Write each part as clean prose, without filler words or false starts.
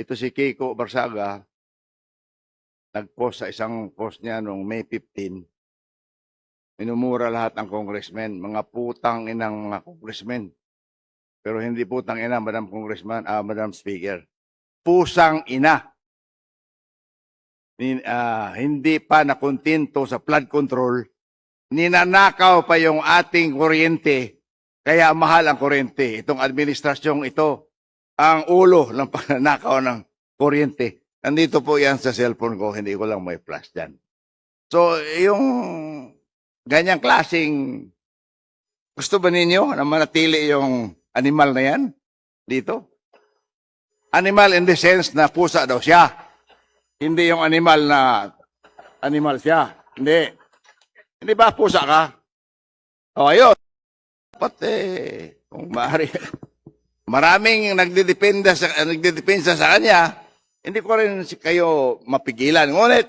ito si Kiko Barsaga, nag-post sa isang post niya noong May 15, minumura lahat ng congressmen, mga putang inang mga congressmen. Pero hindi putang ina, Madam Congressman, Madam Speaker. Pusang ina. Hindi pa nakontento sa flood control, ninanakaw pa yung ating kuryente, kaya mahal ang kuryente. Itong administrasyong ito, ang ulo ng pananakaw ng kuryente. Nandito po yan sa cellphone ko, hindi ko lang may flash dyan. So, yung ganyang klaseng, gusto ba ninyo na manatili yung animal na yan dito? Animal in the sense na pusa daw siya. Hindi yung animal na animal siya. Hindi. Hindi ba pusa ka? O, ayun. Dapat kung maaari, maraming nagdedepensa sa kanya, hindi ko rin kayo mapigilan. Ngunit,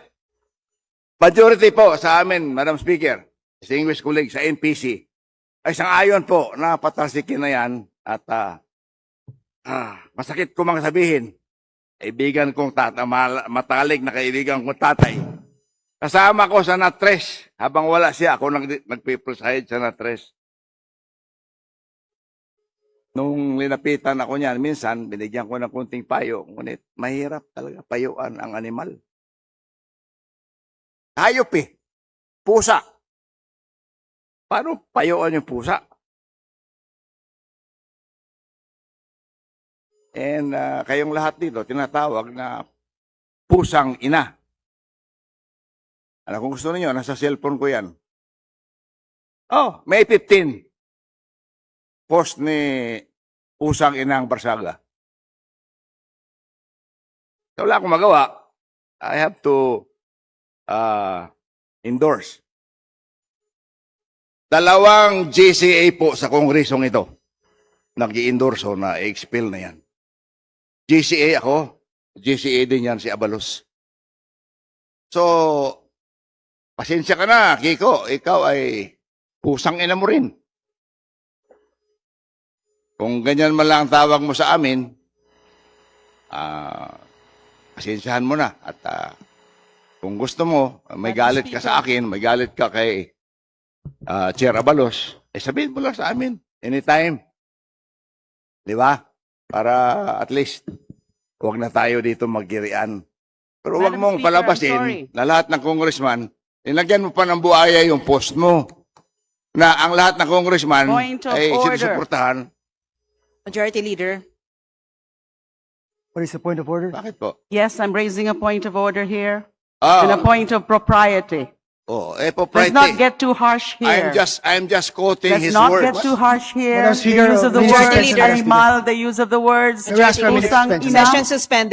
majority po sa amin, Madam Speaker, distinguished colleague sa NPC, ay sang-ayon po na patalsikin na yan at masakit ko mang sabihin, kaibigan kong matalig na kaibigan kong tatay. Kasama ko sa Natres, habang wala siya, ako nag-preside sa Natres. Nung linapitan ako niyan, minsan, binigyan ko ng kunting payo, ngunit mahirap talaga payuan ang animal. Hayop pusa. Paano payuan yung pusa? And kayong lahat dito, tinatawag na pusang ina. Ano kung gusto niyo, nasa cellphone ko yan. Oh, May 15. Post ni pusang inang Barsaga. So, wala akong magawa. I have to endorse. 2 GCA po sa kongresong ito. Nag-i-endorso na i-expel na yan. GCA ako. GCA din yan si Abalos. So, pasensya ka na, Kiko. Ikaw ay pusang ina mo rin. Kung ganyan man lang tawag mo sa amin, pasensyahan mo na. At kung gusto mo, may galit ka sa akin, may galit ka kay Chair Abalos, sabihin mo lang sa amin. Anytime. Di ba? Para at least, huwag na tayo dito maggirian. Pero huwag mong palabasin na lahat ng congressman, nilagyan mo pa ng buhaya yung post mo. Na ang lahat ng congressman ay sinusuportahan. Majority Leader. What is the point of order? Bakit po? Yes, I'm raising a point of order here. And a point of propriety. Propriety. Let's not get too harsh here. I'm just quoting Let's his not words. get too harsh here. Madam The Speaker, use of the Mr. words Leader. animal, the use of the words May we ask for a minute pusang suspension? ina. Session suspended.